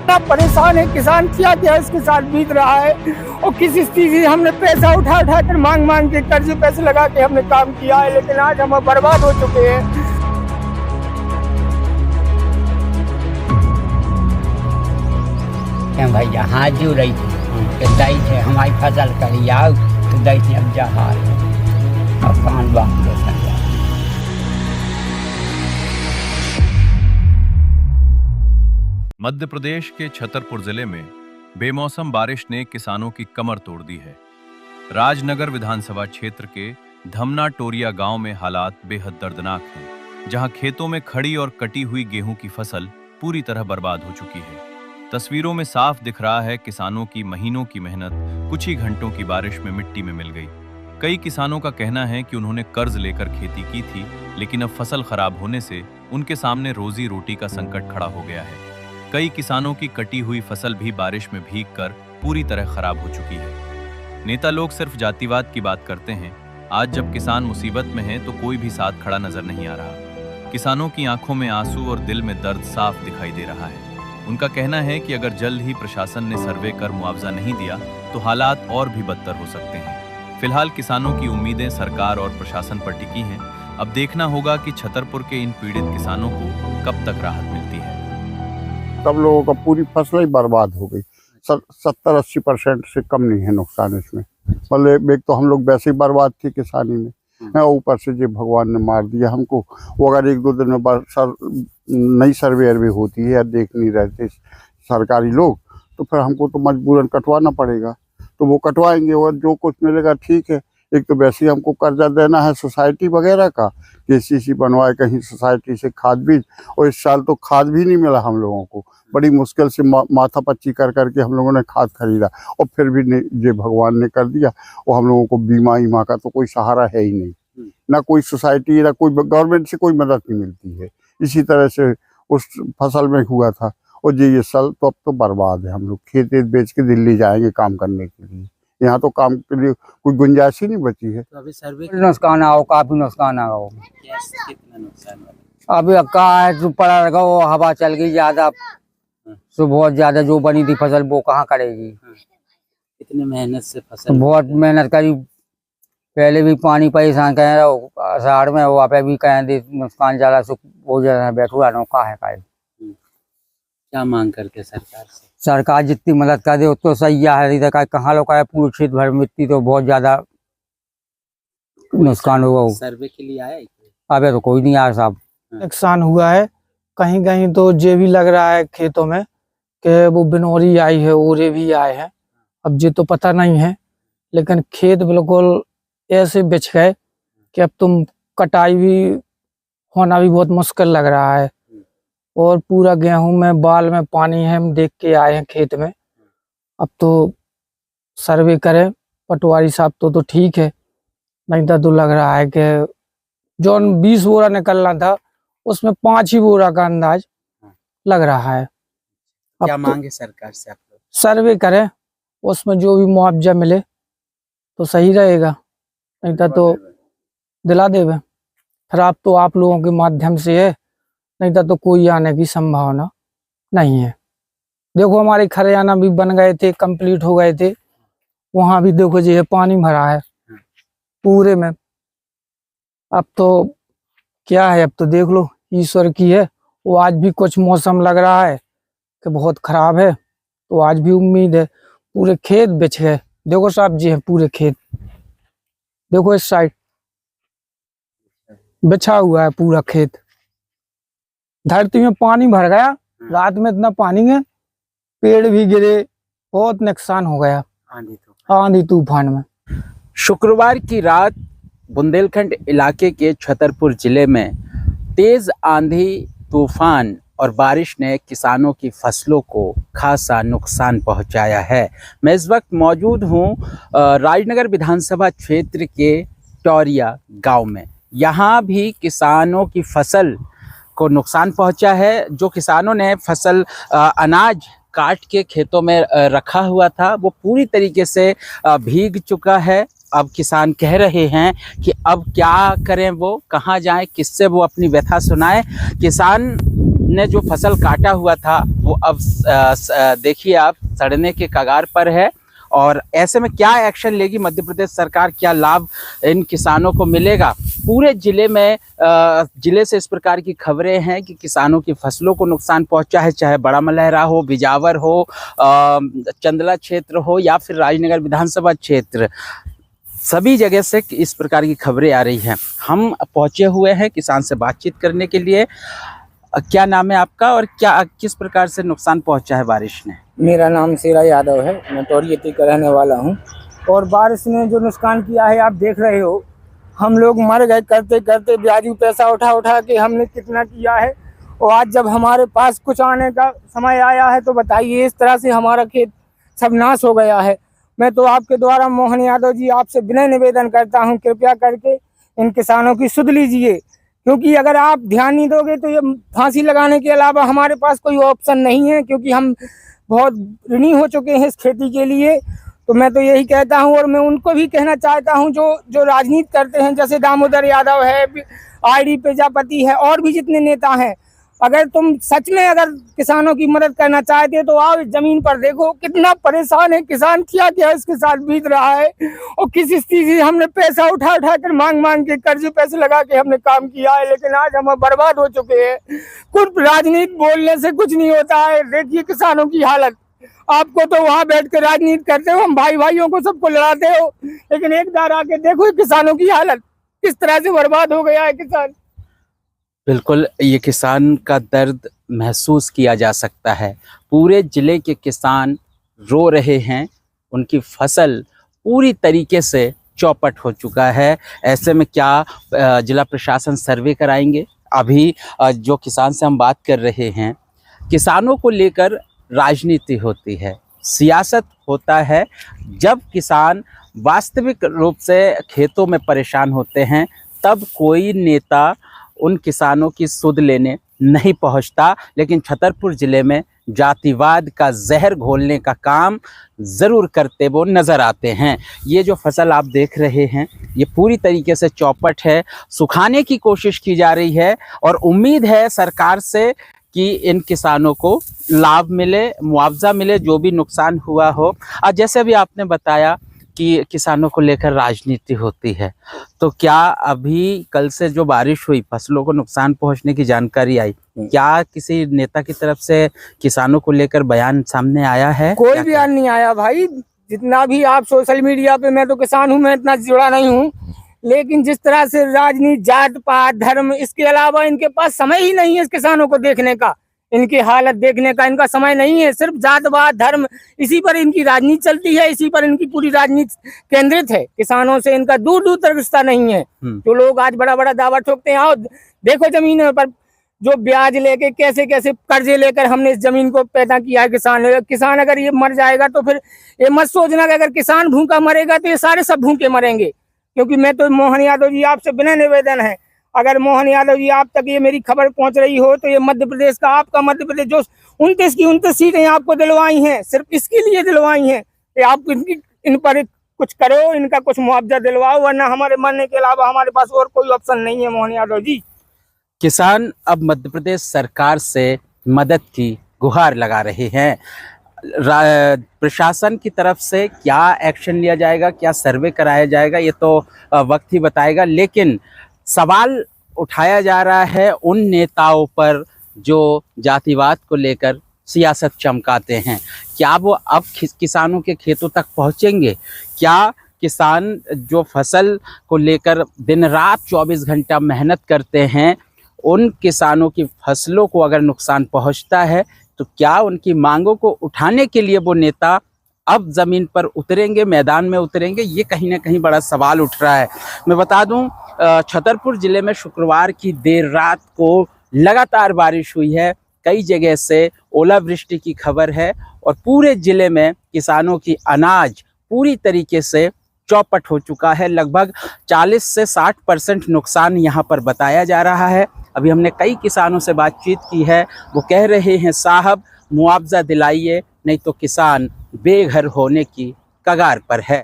इतना परेशान है किसान, क्या क्या इसके साथ बीत रहा है। और किसी स्थिति से हमने पैसा उठा उठा कर मांग के कर्ज पैसे लगा के हमने काम किया है, लेकिन आज हम बर्बाद हो चुके हैं। भाई हाथ जो रही थी दई थे हमारी फसल करी आओ तो दई थी अब जहाज अब कान बांध दो। मध्य प्रदेश के छतरपुर जिले में बेमौसम बारिश ने किसानों की कमर तोड़ दी है। राजनगर विधानसभा क्षेत्र के धमना टोरिया गांव में हालात बेहद दर्दनाक हैं, जहां खेतों में खड़ी और कटी हुई गेहूं की फसल पूरी तरह बर्बाद हो चुकी है। तस्वीरों में साफ दिख रहा है किसानों की महीनों की मेहनत कुछ ही घंटों की बारिश में मिट्टी में मिल गई। कई किसानों का कहना है कि उन्होंने कर्ज लेकर खेती की थी, लेकिन अब फसल खराब होने से उनके सामने रोजी रोटी का संकट खड़ा हो गया है। कई किसानों की कटी हुई फसल भी बारिश में भीगकर पूरी तरह खराब हो चुकी है। नेता लोग सिर्फ जातिवाद की बात करते हैं। आज जब किसान मुसीबत में है तो कोई भी साथ खड़ा नजर नहीं आ रहा। किसानों की आंखों में आंसू और दिल में दर्द साफ दिखाई दे रहा है। उनका कहना है कि अगर जल्द ही प्रशासन ने सर्वे कर मुआवजा नहीं दिया तो हालात और भी बदतर हो सकते हैं। फिलहाल किसानों की उम्मीदें सरकार और प्रशासन पर टिकी हैं। अब देखना होगा कि छतरपुर के इन पीड़ित किसानों को कब तक राहत मिलती है। सब लोगों का पूरी फसल ही बर्बाद हो गई। 70-80% से कम नहीं है नुकसान इसमें। मतलब एक तो हम लोग वैसे ही बर्बाद थे किसानी में, ऊपर से जो भगवान ने मार दिया हमको। वो अगर 1-2 दिन में नई सर्वे अर्वे होती है या देख नहीं रहते सरकारी लोग, तो फिर हमको तो मजबूरन कटवाना पड़ेगा। तो वो कटवाएंगे और जो कुछ मिलेगा ठीक है। एक तो वैसे ही हमको कर्जा देना है सोसाइटी वगैरह का, KCC बनवाए कहीं सोसाइटी से खाद बीज, और इस साल तो खाद भी नहीं मिला हम लोगों को। बड़ी मुश्किल से माथा पच्ची कर करके हम लोगों ने खाद खरीदा, और फिर भी जो भगवान ने कर दिया। वो हम लोगों को बीमा का तो कोई सहारा है ही नहीं, ना कोई सोसाइटी ना कोई गवर्नमेंट से कोई मदद नहीं मिलती है। इसी तरह से उस फसल में हुआ था। और ये साल तो अब तो बर्बाद है। हम लोग खेत बेच के दिल्ली जाएंगे काम करने के लिए, यहाँ तो काम के लिए कोई गुंजाइश ही नहीं बची है। तो अभी सर्वे नुकसान आओ, काफी नुकसान आओ। कितना नुकसान अभी का है जो पड़ा रहेगा, वो हवा चल गई ज्यादा, तो बहुत ज्यादा जो बनी थी फसल वो कहाँ करेगी। इतनी मेहनत से फसल बहुत मेहनत करी, पहले भी पानी परेशान कह रहा आषाढ़ में, वहाँ पे भी कहें नुकसान ज्यादा सुख हो जाए बैठुआ का है। क्या मांग करके सरकार से? सरकार जितनी मदद कर दे उतना सही है। कहाँ लोग है पूरे क्षेत्र भर मिट्टी तो बहुत ज्यादा नुकसान हुआ। सर्वे के लिए आया? अबे तो कोई नहीं आया साहब। नुकसान हुआ है कहीं कहीं तो ये भी लग रहा है खेतों में कि वो बिनौरी आई है, ओरे भी आए हैं। अब ये तो पता नहीं है, लेकिन खेत बिल्कुल ऐसे बिछ गए कि अब तुम कटाई भी होना भी बहुत मुश्किल लग रहा है। और पूरा गेहूं में बाल में पानी है, हम देख के आए हैं खेत में। अब तो सर्वे करें पटवारी साहब तो ठीक है, नहीं तो लग रहा है कि जो 20 बोरा निकलना था उसमें 5 ही बोरा का अंदाज लग रहा है। क्या मांगे सरकार से आप लोग? सर्वे करें, उसमें जो भी मुआवजा मिले तो सही रहेगा, नहीं तो दिला देवे। फिर आप तो आप लोगों के माध्यम से है, नहीं तो कोई आने की संभावना नहीं है। देखो हमारे खरियाना भी बन गए थे, कंप्लीट हो गए थे, वहां भी देखो जी पानी भरा है पूरे में। अब तो क्या है, अब तो देख लो ईश्वर की है। वो आज भी कुछ मौसम लग रहा है कि बहुत खराब है, तो आज भी उम्मीद है। पूरे खेत बिछ गए, देखो साहब जी है पूरे खेत, देखो इस साइड बिछा हुआ है पूरा खेत। धरती में पानी भर गया, रात में इतना पानी है, पेड़ भी गिरे, बहुत नुकसान हो गया आंधी तूफान में। शुक्रवार की रात बुंदेलखंड इलाके के छतरपुर जिले में तेज आंधी तूफान और बारिश ने किसानों की फसलों को खासा नुकसान पहुंचाया है। मैं इस वक्त मौजूद हूं राजनगर विधानसभा क्षेत्र के टोरिया गांव में। यहां भी किसानों की फसल को नुकसान पहुंचा है। जो किसानों ने फसल अनाज काट के खेतों में रखा हुआ था वो पूरी तरीके से भीग चुका है। अब किसान कह रहे हैं कि अब क्या करें, वो कहाँ जाएं, किससे वो अपनी व्यथा सुनाएं। किसान ने जो फसल काटा हुआ था वो अब देखिए आप सड़ने के कगार पर है। और ऐसे में क्या एक्शन लेगी मध्य प्रदेश सरकार, क्या लाभ इन किसानों को मिलेगा? पूरे जिले में जिले से इस प्रकार की खबरें हैं कि किसानों की फसलों को नुकसान पहुंचा है, चाहे बड़ा मलहरा हो, बिजावर हो, चंदला क्षेत्र हो या फिर राजनगर विधानसभा क्षेत्र, सभी जगह से इस प्रकार की खबरें आ रही हैं। हम पहुंचे हुए हैं किसान से बातचीत करने के लिए। क्या नाम है आपका और क्या किस प्रकार से नुकसान पहुंचा है बारिश ने? मेरा नाम शेरा यादव है, मैं टोरियती का रहने वाला हूं। और बारिश ने जो नुकसान किया है आप देख रहे हो, हम लोग मर गए करते करते, ब्याजू पैसा उठा उठा के हमने कितना किया है। और आज जब हमारे पास कुछ आने का समय आया है तो बताइए, इस तरह से हमारा खेत सब नाश हो गया है। मैं तो आपके द्वारा मोहन यादव जी आपसे विनय निवेदन करता हूं, कृपया करके इन किसानों की सुध लीजिए, क्योंकि अगर आप ध्यान नहीं दोगे तो ये फांसी लगाने के अलावा हमारे पास कोई ऑप्शन नहीं है, क्योंकि हम बहुत ऋणी हो चुके हैं इस खेती के लिए। तो मैं तो यही कहता हूं, और मैं उनको भी कहना चाहता हूं जो राजनीति करते हैं, जैसे दामोदर यादव है, आईडी प्रजापति है, और भी जितने नेता हैं, अगर तुम सच में अगर किसानों की मदद करना चाहते हो तो आओ जमीन पर देखो कितना परेशान है किसान, क्या क्या इसके साथ बीत रहा है। और किस स्थिति से हमने पैसा उठा उठा कर मांग मांग के कर्ज पैसे लगा के हमने काम किया है, लेकिन आज हम बर्बाद हो चुके हैं। कुछ राजनीति बोलने से कुछ नहीं होता है। देखिए किसानों की हालत, आपको तो वहाँ बैठ कर राजनीति करते हो, हम भाई भाइयों को सबको लड़ाते हो, लेकिन एक बार आके देखो किसानों की हालत किस तरह से बर्बाद हो गया है किसान। बिल्कुल, ये किसान का दर्द महसूस किया जा सकता है। पूरे जिले के किसान रो रहे हैं, उनकी फसल पूरी तरीके से चौपट हो चुका है। ऐसे में क्या जिला प्रशासन सर्वे कराएंगे? अभी जो किसान से हम बात कर रहे हैं, किसानों को लेकर राजनीति होती है, सियासत होता है। जब किसान वास्तविक रूप से खेतों में परेशान होते हैं तब कोई नेता उन किसानों की सुध लेने नहीं पहुंचता, लेकिन छतरपुर जिले में जातिवाद का जहर घोलने का काम ज़रूर करते वो नज़र आते हैं। ये जो फसल आप देख रहे हैं ये पूरी तरीके से चौपट है, सुखाने की कोशिश की जा रही है और उम्मीद है सरकार से कि इन किसानों को लाभ मिले, मुआवजा मिले, जो भी नुकसान हुआ हो। और जैसे भी आपने बताया कि किसानों को लेकर राजनीति होती है, तो क्या अभी कल से जो बारिश हुई फसलों को नुकसान पहुंचने की जानकारी आई, क्या किसी नेता की तरफ से किसानों को लेकर बयान सामने आया है? कोई बयान नहीं आया भाई। जितना भी आप सोशल मीडिया पे, मैं तो किसान हूँ, मैं इतना जुड़ा नहीं हूँ, लेकिन जिस तरह से राजनीति, जात पात, धर्म, इसके अलावा इनके पास समय ही नहीं है इस किसानों को देखने का, इनकी हालत देखने का इनका समय नहीं है। सिर्फ जातवाद, धर्म, इसी पर इनकी राजनीति चलती है, इसी पर इनकी पूरी राजनीति केंद्रित है। किसानों से इनका दूर दूर तक रिश्ता नहीं है। जो लोग आज बड़ा बड़ा दावा ठोकते हैं, आओ देखो जमीन पर जो ब्याज लेके कैसे कैसे कर्जे लेकर हमने इस जमीन को पैदा किया है। किसान अगर ये मर जाएगा तो फिर ये मत सोचना कि अगर किसान भूखा मरेगा तो ये सारे सब भूखे मरेंगे। क्योंकि मैं तो मोहन यादव जी आपसे विनय निवेदन है, अगर मोहन यादव जी आप तक ये मेरी खबर पहुंच रही हो तो ये मध्य प्रदेश का, आपका मध्य प्रदेश जो 29 की 29 सीटें आपको दिलवाई हैं, सिर्फ इसके लिए दिलवाई हैं कि आप इन पर कुछ करो, इनका कुछ मुआवजा दिलवाओ, वरना हमारे मरने के अलावा हमारे पास और कोई ऑप्शन नहीं है। मोहन यादव जी, किसान अब मध्य प्रदेश सरकार से मदद की गुहार लगा रहे हैं। प्रशासन की तरफ से क्या एक्शन लिया जाएगा, क्या सर्वे कराया जाएगा, ये तो वक्त ही बताएगा। लेकिन सवाल उठाया जा रहा है उन नेताओं पर जो जातिवाद को लेकर सियासत चमकाते हैं। क्या वो अब किसानों के खेतों तक पहुंचेंगे? क्या किसान जो फसल को लेकर दिन रात 24 घंटा मेहनत करते हैं, उन किसानों की फसलों को अगर नुकसान पहुंचता है तो क्या उनकी मांगों को उठाने के लिए वो नेता अब ज़मीन पर उतरेंगे, मैदान में उतरेंगे? ये कहीं ना कहीं बड़ा सवाल उठ रहा है। मैं बता दूं, छतरपुर ज़िले में शुक्रवार की देर रात को लगातार बारिश हुई है, कई जगह से ओलावृष्टि की खबर है और पूरे ज़िले में किसानों की अनाज पूरी तरीके से चौपट हो चुका है। लगभग 40 से 60% नुकसान यहाँ पर बताया जा रहा है। अभी हमने कई किसानों से बातचीत की है, वो कह रहे हैं साहब मुआवजा दिलाइए, नहीं तो किसान बेघर होने की कगार पर है।